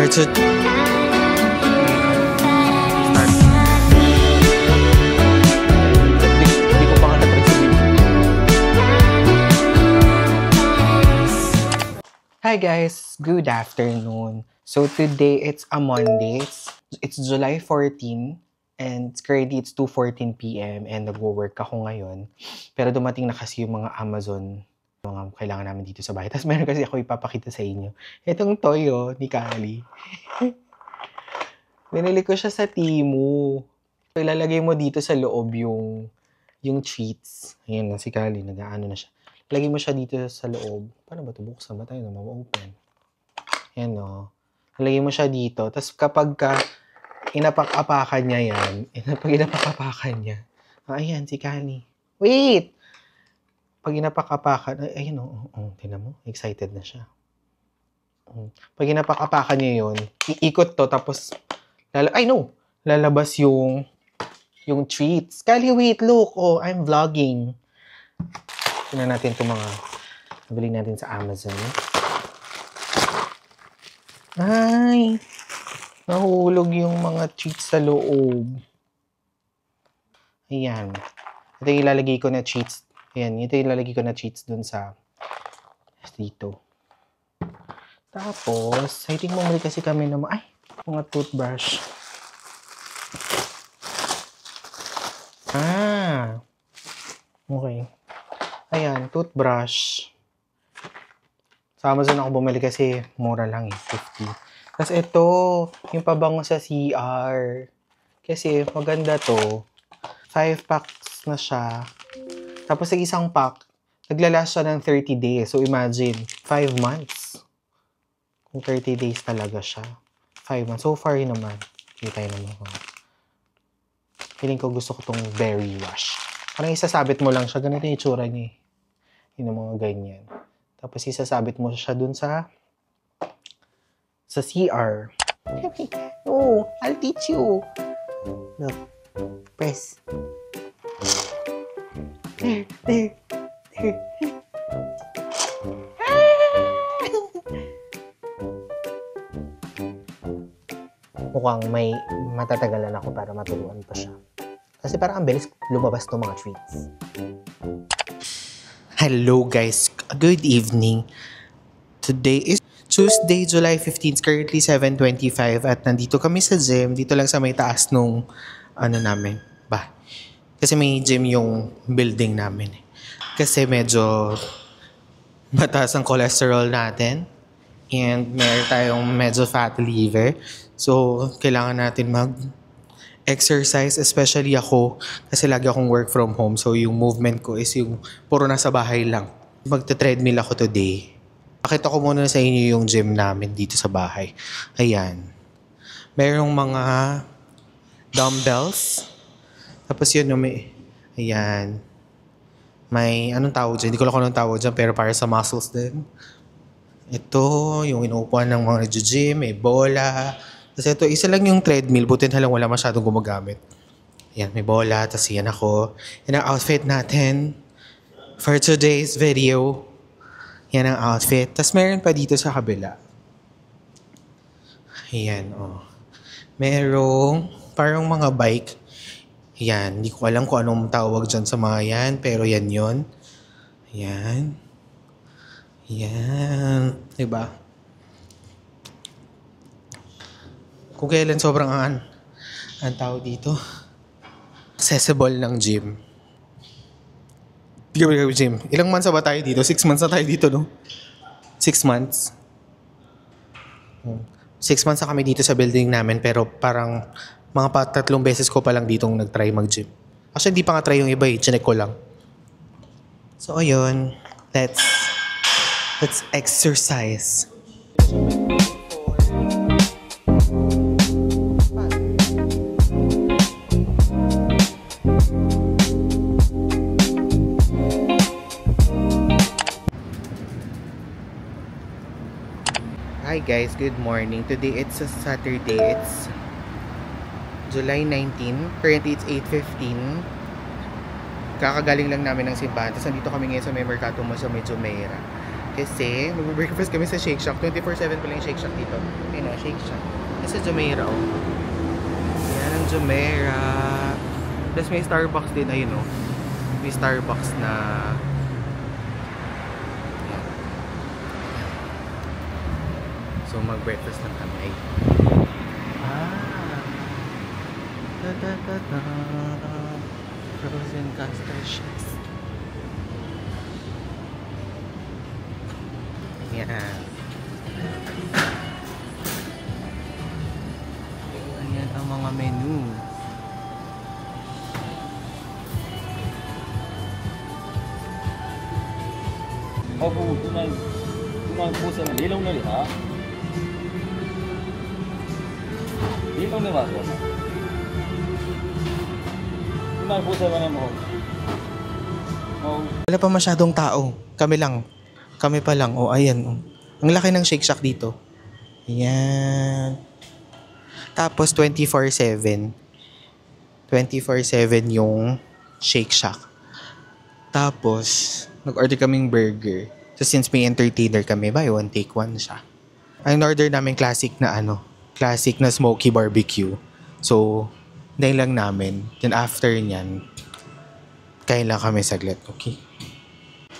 For to... Hindi ko pa nga na-try sabihin. Hi guys! Good afternoon. So today it's a Monday. It's July 14 and currently it's 2:14 p.m. and nagwo-work ako ngayon. Pero dumating na kasi yung mga Amazon mga kailangan namin dito sa bahay. Tapos meron kasi ako ipapakita sa inyo. Itong toyo ni Kali. Binili ko siya sa Temu. Ilalagay mo dito sa loob yung treats. Ayan na si Kali, nag-aano na siya. Lagay mo siya dito sa loob. Paano ba ito? Buksan ba tayo na ma-open? Ayan o. Lagay mo siya dito. Tapos kapag inapak-apakan niya yan, pag inapak-apakan niya, ayan si Kali. Wait! Pag inapak-apakan, ayun o, tingnan mo, excited na siya. Pag inapak-apakan niya yun, iikot to, tapos, lalabas yung treats. Kali, wait, look, I'm vlogging. Tingnan natin itong mga nabili natin sa Amazon. Ay, nahulog yung mga treats sa loob. Ayan. Ito yung ilalagay ko na treats. Ayan, ito yung ilalagay ko na treats dun sa dito. Tapos, I think mamali kasi kami ng mga toothbrush. Okay. Ayan, toothbrush. Sa Amazon ako bumili kasi mura lang 50. Tapos ito, yung pabango sa CR. Kasi maganda to. 5 packs na siya. Tapos sa isang pack, naglalast siya ng 30 days. So imagine, 5 months. Kung 30 days talaga siya. 5 months. So far naman. Kita naman ko. Feeling ko gusto ko tong berry wash. Parang isasabit mo lang siya. Ganito yung itsura niya. Yun ang mga ganyan. Tapos isasabit mo siya dun sa CR. Oh, I'll teach you. Look. Press. There. Mukhang may matatagalan ako para maturuan pa siya. Kasi parang ang bilis lumabas ng mga treats. Hello guys, good evening. Today is Tuesday, July 15, currently 7:25 at nandito kami sa gym. Dito lang sa may taas nung namin. Kasi may gym yung building namin. Kasi medyo mataas ang cholesterol natin and meron tayong medyo fat liver. So, kailangan natin mag-exercise, especially ako kasi lagi akong work from home. So, yung movement ko is yung puro nasa bahay lang. Magta-treadmill ako today. Pakita ko muna sa inyo yung gym namin dito sa bahay. Ayan. Merong mga dumbbells. Tapos yun, ayan. May, anong tawag dyan? Hindi ko lang kung anong tawag dyan, pero para sa muscles din. Ito, yung inuupuan ng mga nag-gym, may bola. Tapos ito, isa lang yung treadmill, buti na lang wala masyadong gumagamit. Ayan, may bola, tapos yan ako. Yan ang outfit natin for today's video. Yan ang outfit. Tapos meron pa dito sa kabila. Ayan, merong parang mga bike. Yan, hindi ko alam kung anong tawag dyan sa mga yan, pero yan yun. Yan. Yan. Diba? Kung kailan sobrang ang tawag dito, accessible ng gym. Gym. Ilang months na ba tayo dito? 6 months na tayo dito, no? 6 months. 6 months na kami dito sa building namin, pero parang mga 3 beses ko pa lang ditong nag-try mag-gym. Actually, hindi pa nga try yung iba chinek ko lang. So, ayun. Let's exercise. Hi guys, good morning. Today it's a Saturday. It's July 19. Currently it's 8:15. Kakagaling lang namin ng simbahan. Tapos nandito kami ngayon sa may Mercato Mall sa Medyo Mayra. Kasi mag-breakfast kami sa Shake Shack. 24/7 pa lang yung Shake Shack dito. Ayun o, Shake Shack. Nasa Jumeirah oh. Yan ang Jumeirah. Tapos may Starbucks din, ayun o. May Starbucks na... Yan. So mag-breakfast lang kami. Da-da-da-da. Frozen castle cheese. Yan. Ayan ang mga menu. 하고 그만 고생은 일용놀이 다 일용놀이 맞아 그만 고생은 뭐 Wala pa masyadong tao. Kami lang. Kami pa lang. O, ayan. Oh. Ang laki ng Shake Shack dito. Ayan. Tapos, 24/7. 24/7 yung Shake Shack. Tapos, nag-order kaming burger. So, since may entertainer kami, buy one, take one siya. Ang order namin classic na classic na smoky barbecue. So, dahil lang namin. Then, after nyan, kain lang kami saglit, okay?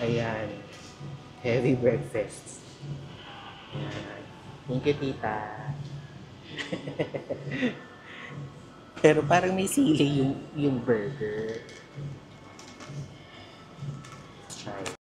Ayan. Heavy breakfast. Ayan. Thank you, tita. Pero parang may sili yung burger. Try.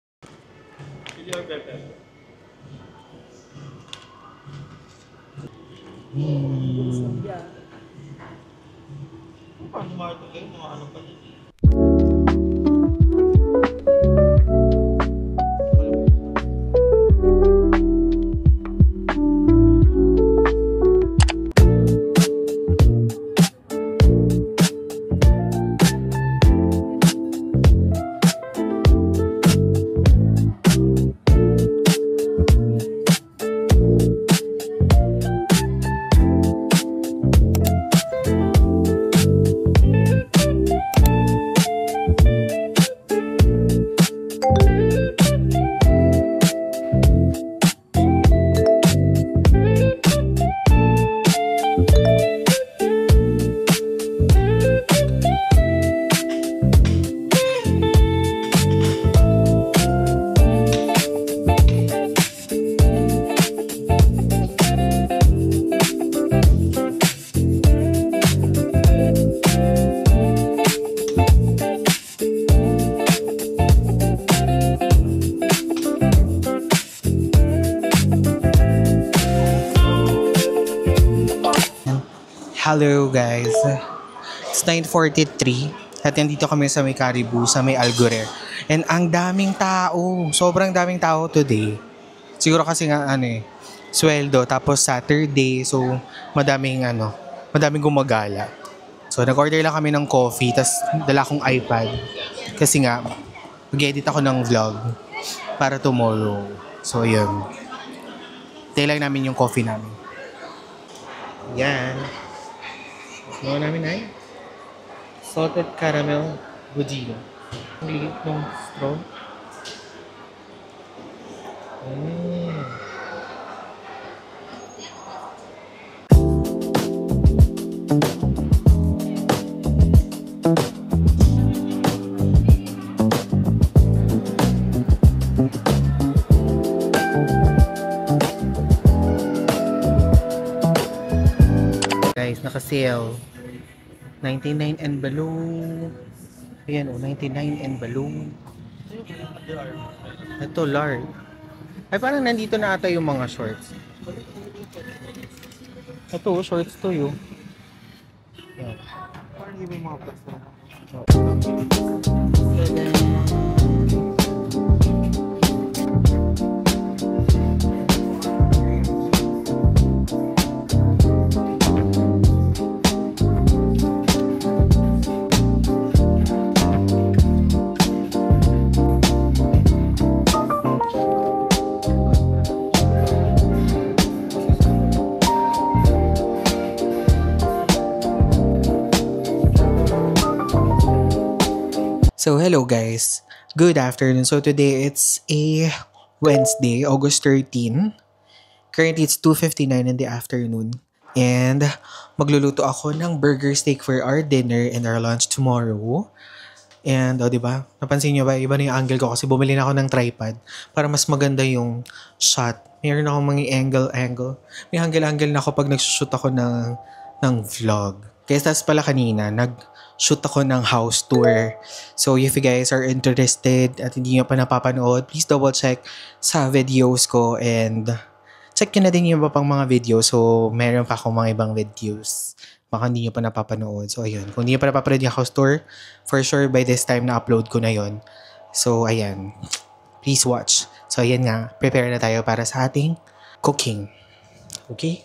Hello guys, it's 9:43 at nandito kami sa may Caribou, sa may Algorer. And ang daming tao, sobrang daming tao today. Siguro kasi nga sweldo, tapos Saturday, so madaming gumagala. So nag-order lang kami ng coffee, tas dala kong iPad. Kasi nga, mag-edit ako ng vlog para tomorrow. So yun, tayo lang namin yung coffee namin. Yan. Ano namin ay salted caramel budino. Ang liit ng straw. Guys, naka-sale. 99 and below. Ayan 99 and below. Ito, large. Ay, parang nandito na ata yung mga shorts. Ito, shorts to yun. Ayan. Parang hindi may mga plasta. So hello guys, good afternoon. So today it's a Wednesday, August 13. Currently, it's 2:59 in the afternoon. And magluluto ako ng burger steak for our dinner and our lunch tomorrow. And, di ba? Napansin niyo ba? Iba na yung angle ko kasi bumili na ako ng tripod para mas maganda yung shot. Meron akong mga angle. May angle na ako pag nagsushoot ako ng vlog. Kaya tas pala kanina, nag-shoot ako ng house tour. So, if you guys are interested at hindi nyo pa napapanood, please double check sa videos ko and check nyo na din yung iba pang mga videos. So, meron pa akong mga ibang videos. Baka hindi nyo pa napapanood. So, ayun. Kung hindi nyo pa napapanood yung house tour, for sure by this time na-upload ko na yon. So, ayan. Please watch. So, ayan nga. Prepare na tayo para sa ating cooking. Okay?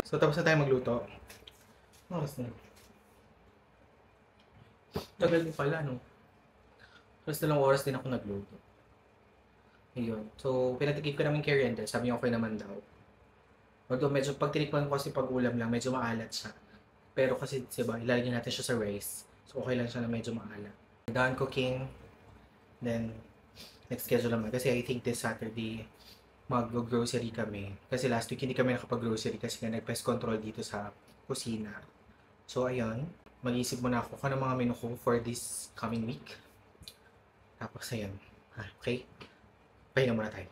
So, tapos na tayo magluto. Oras na. Tagal din pala, no? Tapos dalawang oras din ako nagluto. Ayun. So, pinatikip ko namin kay Riendel. Sabi niya okay naman daw. Although medyo pag tinikman ko kasi pag ulam lang, medyo maalat siya. Pero kasi, diba, ilalagay natin siya sa rice. So, okay lang siya na medyo maalat. Done cooking. Then, next schedule naman. Kasi I think this Saturday, mag-grocery kami. Kasi last week hindi kami nakapag-grocery kasi nga nag-pest control dito sa kusina. So, ayun. Mag-iisip muna ako kung ano mga menu ko for this coming week. Tapos, ayun. Okay? Pahinga muna tayo.